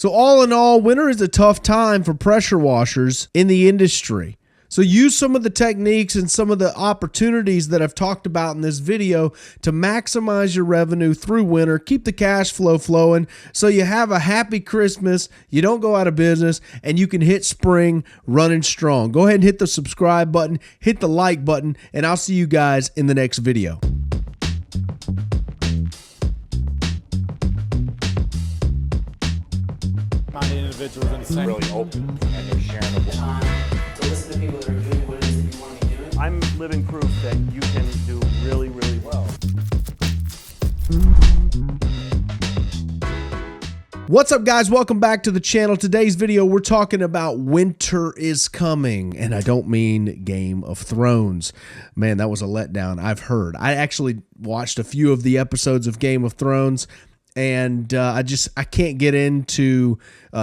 So all in all, winter is a tough time for pressure washers in the industry. So use some of the techniques and some of the opportunities that I've talked about in this video to maximize your revenue through winter. Keep the cash flow flowing so you have a happy Christmas, you don't go out of business, and you can hit spring running strong. Go ahead and hit the subscribe button, hit the like button, and I'll see you guys in the next video. Individuals in the same really open and they're sharing the to listen to people that are doing what it is that you want to be doing. I'm living proof that you can do really, really well. What's up, guys? Welcome back to the channel. Today's video, we're talking about winter is coming, and I don't mean Game of Thrones. Man, that was a letdown, I've heard. I actually watched a few of the episodes of Game of Thrones, and I can't get into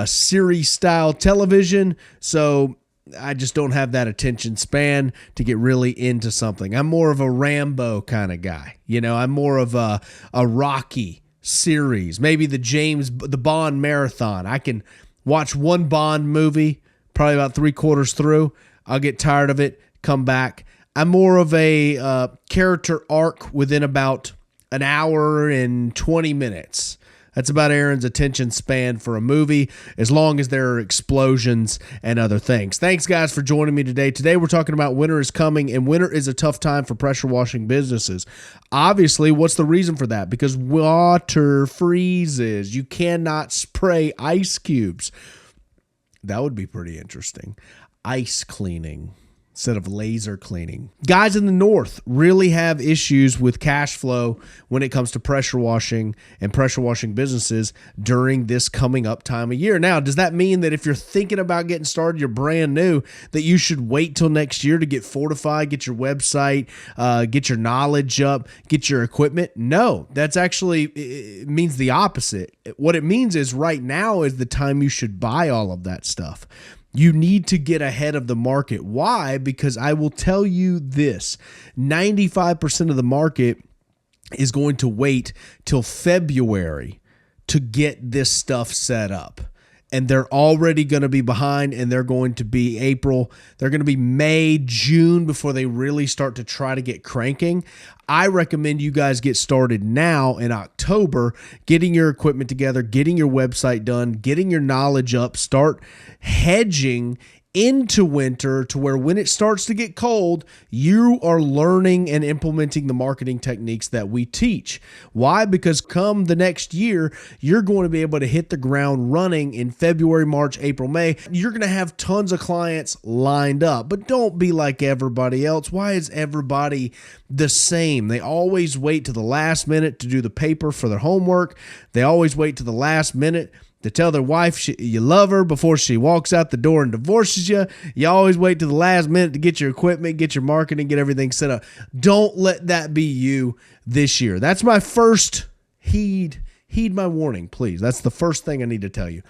series style television, so I just don't have that attention span to get really into something. I'm more of a Rambo kind of guy. You know, I'm more of a Rocky series, maybe the Bond marathon. I can watch one Bond movie, probably about 3/4 through. I'll get tired of it, come back. I'm more of a character arc within about an hour and 20 minutes. That's about Aaron's attention span for a movie, as long as there are explosions and other things. Thanks, guys, for joining me today. Today, we're talking about winter is coming, and winter is a tough time for pressure washing businesses. Obviously, what's the reason for that? Because water freezes. You cannot spray ice cubes. That would be pretty interesting. Ice cleaning instead of laser cleaning. Guys in the north really have issues with cash flow when it comes to pressure washing and pressure washing businesses during this coming up time of year. Now, does that mean that if you're thinking about getting started, you're brand new, that you should wait till next year to get fortified, get your website, get your knowledge up, get your equipment? No, that's actually, it means the opposite. What it means is right now is the time you should buy all of that stuff. You need to get ahead of the market. Why? Because I will tell you this, 95% of the market is going to wait till February to get this stuff set up. And they're already going to be behind, and they're going to be April. They're going to be May, June before they really start to try to get cranking. I recommend you guys get started now in October, getting your equipment together, getting your website done, getting your knowledge up, start hedging into winter to where when it starts to get cold, you are learning and implementing the marketing techniques that we teach. Why? Because come the next year, you're going to be able to hit the ground running in February, March, April, May. You're going to have tons of clients lined up, but don't be like everybody else. Why is everybody the same? They always wait to the last minute to do the paper for their homework. They always wait to the last minute to tell their wife you love her before she walks out the door and divorces you. You always wait to the last minute to get your equipment, get your marketing, get everything set up. Don't let that be you this year. That's my first heed my warning, please. That's the first thing I need to tell you.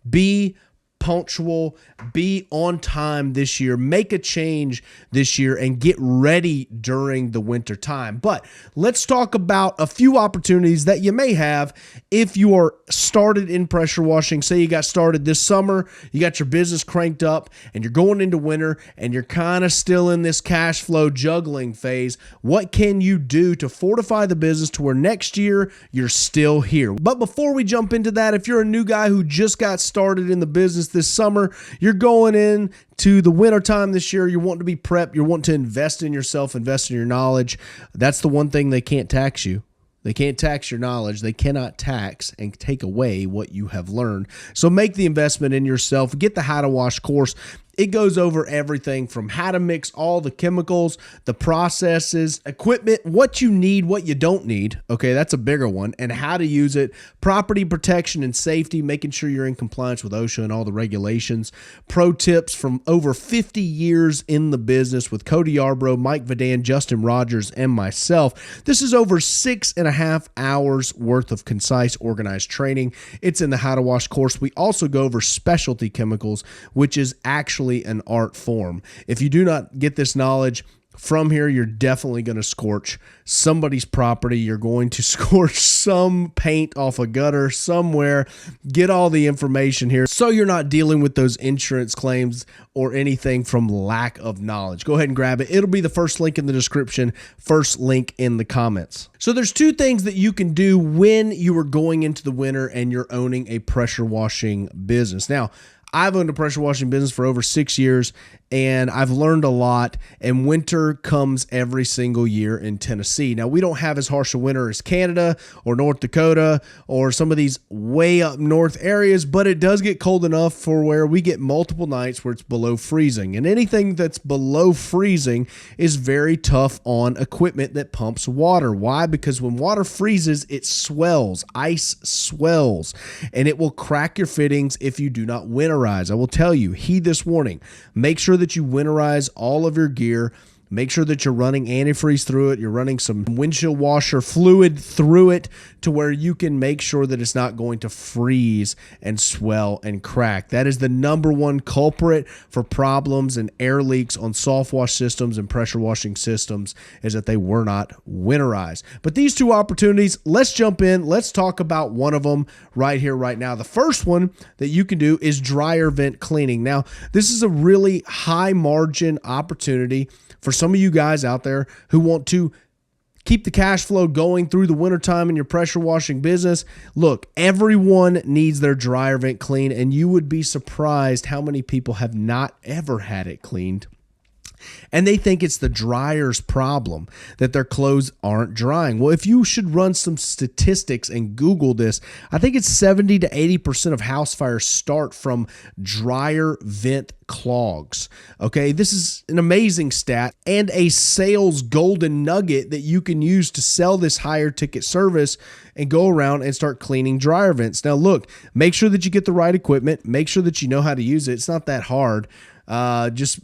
Be punctual, be on time this year, make a change this year, and get ready during the winter time. But let's talk about a few opportunities that you may have if you are started in pressure washing. Say you got started this summer, you got your business cranked up, and you're going into winter, and you're kind of still in this cash flow juggling phase. What can you do to fortify the business to where next year you're still here? But before we jump into that, if you're a new guy who just got started in the business this summer, you're going in to the winter time this year, you want to be prepped, you want to invest in yourself, invest in your knowledge. That's the one thing they can't tax you. They can't tax your knowledge. They cannot tax and take away what you have learned. So make the investment in yourself. Get the How to Wash course. It goes over everything from how to mix all the chemicals, the processes, equipment, what you need, what you don't need. Okay, that's a bigger one. And how to use it, property protection and safety, making sure you're in compliance with OSHA and all the regulations. Pro tips from over 50 years in the business with Cody Yarbrough, Mike Vadan, Justin Rogers, and myself. This is over 6.5 hours worth of concise, organized training. It's in the How to Wash course. We also go over specialty chemicals, which is actually an art form. If you do not get this knowledge, from here, you're definitely going to scorch somebody's property. You're going to scorch some paint off a gutter somewhere. Get all the information here so you're not dealing with those insurance claims or anything from lack of knowledge. Go ahead and grab it. It'll be the first link in the description, first link in the comments. So there's two things that you can do when you are going into the winter and you're owning a pressure washing business. Now, I've owned a pressure washing business for over 6 years, and I've learned a lot, and winter comes every single year in Tennessee. Now, we don't have as harsh a winter as Canada or North Dakota or some of these way up north areas, but it does get cold enough for where we get multiple nights where it's below freezing, and anything that's below freezing is very tough on equipment that pumps water. Why? Because when water freezes, it swells. Ice swells, and it will crack your fittings if you do not winterize. I will tell you, heed this warning. Make sure that you winterize all of your gear. Make sure that you're running antifreeze through it. You're running some windshield washer fluid through it to where you can make sure that it's not going to freeze and swell and crack. That is the number one culprit for problems and air leaks on soft wash systems and pressure washing systems, is that they were not winterized. But these two opportunities, let's jump in. Let's talk about one of them right here, right now. The first one that you can do is dryer vent cleaning. Now, this is a really high margin opportunity for some of you guys out there who want to keep the cash flow going through the wintertime in your pressure washing business. Look, everyone needs their dryer vent clean, and you would be surprised how many people have not ever had it cleaned. And they think it's the dryer's problem that their clothes aren't drying. Well, if you should run some statistics and Google this, I think it's 70 to 80% of house fires start from dryer vent clogs. Okay, this is an amazing stat and a sales golden nugget that you can use to sell this higher ticket service and go around and start cleaning dryer vents. Now, look, make sure that you get the right equipment. Make sure that you know how to use it. It's not that hard. Just,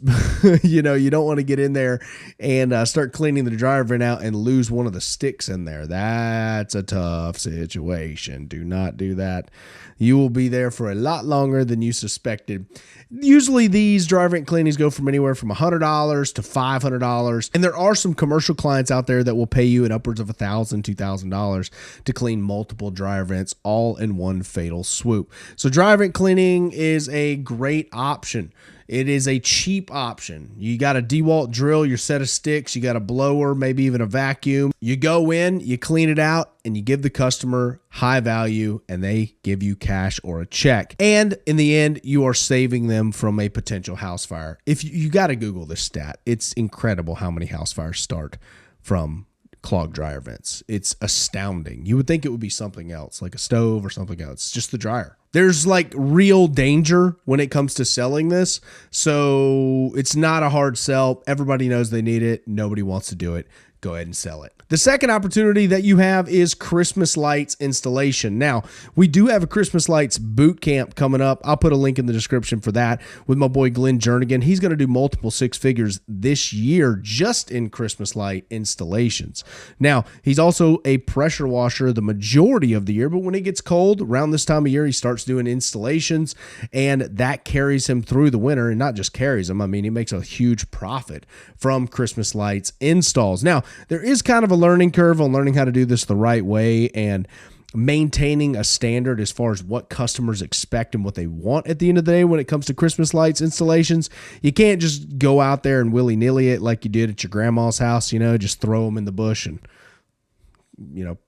you don't want to get in there and start cleaning the dryer vent out and lose one of the sticks in there. That's a tough situation. Do not do that. You will be there for a lot longer than you suspected. Usually these dryer vent cleanings go from anywhere from $100 to $500. And there are some commercial clients out there that will pay you at upwards of $1,000, $2,000 to clean multiple dryer vents all in one fatal swoop. So dryer vent cleaning is a great option. It is a cheap option. You got a DeWalt drill, your set of sticks, you got a blower, maybe even a vacuum. You go in, you clean it out, and you give the customer high value, and they give you cash or a check. And in the end, you are saving them from a potential house fire. If you got to Google this stat, it's incredible how many house fires start from clogged dryer vents. It's astounding. You would think it would be something else, like a stove or something else. It's just the dryer. There's like real danger when it comes to selling this. So it's not a hard sell. Everybody knows they need it. Nobody wants to do it. Go ahead and sell it. The second opportunity that you have is Christmas lights installation. Now, we do have a Christmas lights boot camp coming up. I'll put a link in the description for that with my boy Glenn Jernigan. He's going to do multiple six figures this year just in Christmas light installations. Now, he's also a pressure washer the majority of the year, but when it gets cold around this time of year, he starts doing installations, and that carries him through the winter. And not just carries him, I mean, he makes a huge profit from Christmas lights installs. Now, there is kind of a learning curve on learning how to do this the right way and maintaining a standard as far as what customers expect and what they want at the end of the day when it comes to Christmas lights installations. You can't just go out there and willy-nilly it like you did at your grandma's house, just throw them in the bush and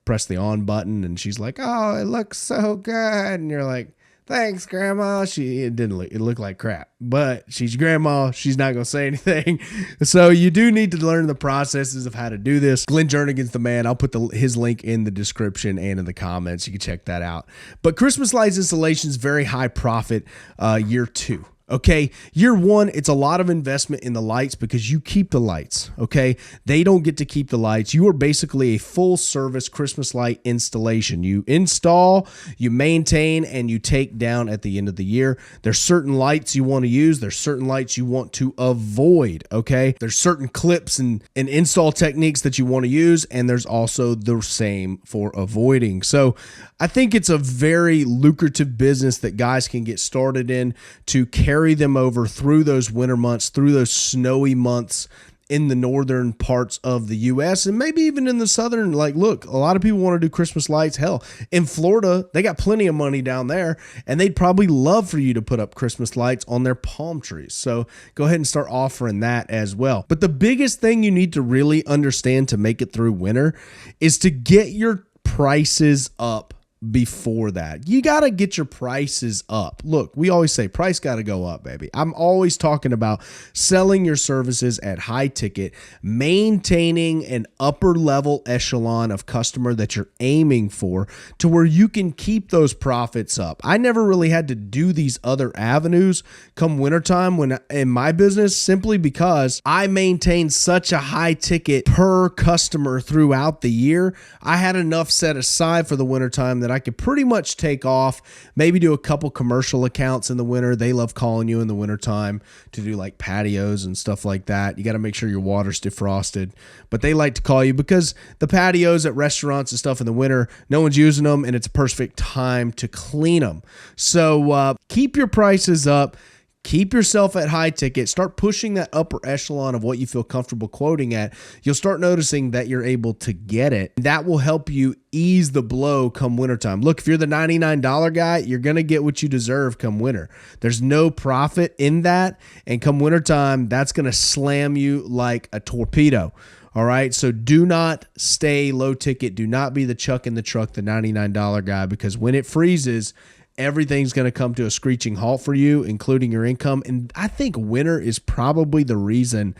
press the on button, and she's like, "Oh, it looks so good," and you're like, "Thanks, Grandma." It looked like crap, but she's your grandma. She's not going to say anything. So you do need to learn the processes of how to do this. Glenn Jernigan's the man. I'll put his link in the description and in the comments. You can check that out. But Christmas lights installations, very high profit year 2. Okay, year 1, it's a lot of investment in the lights because you keep the lights, okay? They don't get to keep the lights. You are basically a full service Christmas light installation. You install, you maintain, and you take down at the end of the year. There's certain lights you want to use. There's certain lights you want to avoid, okay? There's certain clips and install techniques that you want to use, and there's also the same for avoiding. So I think it's a very lucrative business that guys can get started in to carry them over through those winter months, through those snowy months in the northern parts of the US and maybe even in the southern. Like, look, a lot of people want to do Christmas lights. Hell, in Florida, they got plenty of money down there, and they'd probably love for you to put up Christmas lights on their palm trees. So go ahead and start offering that as well. But the biggest thing you need to really understand to make it through winter is to get your prices up. Before that, you got to get your prices up. Look, we always say price got to go up, baby. I'm always talking about selling your services at high ticket, maintaining an upper level echelon of customer that you're aiming for to where you can keep those profits up. I never really had to do these other avenues come wintertime when in my business, simply because I maintain such a high ticket per customer throughout the year. I had enough set aside for the wintertime that I could pretty much take off, maybe do a couple commercial accounts in the winter. They love calling you in the wintertime to do like patios and stuff like that. You got to make sure your water's defrosted, but they like to call you because the patios at restaurants and stuff in the winter, no one's using them and it's a perfect time to clean them. So keep your prices up. Keep yourself at high ticket. Start pushing that upper echelon of what you feel comfortable quoting at. You'll start noticing that you're able to get it. That will help you ease the blow come wintertime. Look, if you're the $99 guy, you're going to get what you deserve come winter. There's no profit in that. And come wintertime, that's going to slam you like a torpedo. All right. So do not stay low ticket. Do not be the Chuck in the truck, the $99 guy, because when it freezes, everything's going to come to a screeching halt for you, including your income. And I think winter is probably the reason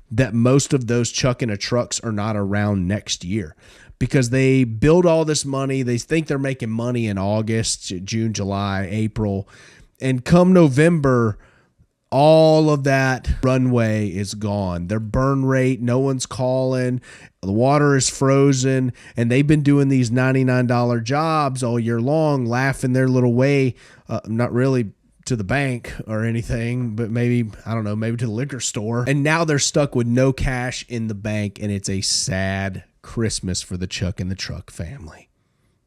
that most of those Chuck in a trucks are not around next year, because they build all this money. They think they're making money in August, June, July, April, and come November, all of that runway is gone. Their burn rate, no one's calling. The water is frozen, and they've been doing these $99 jobs all year long, laughing their little way, not really to the bank or anything, but maybe, I don't know, maybe to the liquor store. And now they're stuck with no cash in the bank, and it's a sad Christmas for the Chuck in the Truck family,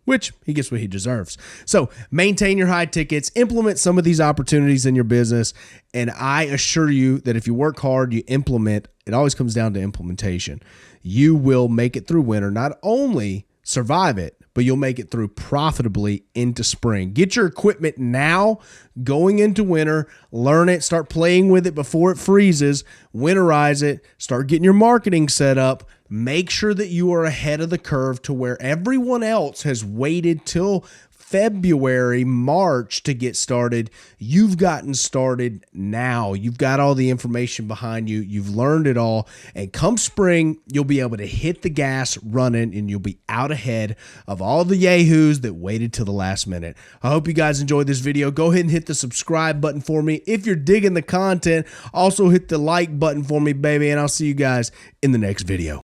which he gets what he deserves. So maintain your high tickets, implement some of these opportunities in your business, and I assure you that if you work hard, you implement, it always comes down to implementation. You will make it through winter, not only survive it, but you'll make it through profitably into spring. Get your equipment now going into winter, learn it, start playing with it before it freezes, winterize it, start getting your marketing set up. Make sure that you are ahead of the curve to where everyone else has waited till February, March to get started. You've gotten started now. You've got all the information behind you. You've learned it all. And come spring, you'll be able to hit the gas running, and you'll be out ahead of all the yahoos that waited till the last minute. I hope you guys enjoyed this video. Go ahead and hit the subscribe button for me. If you're digging the content, also hit the like button for me, baby. And I'll see you guys in the next video.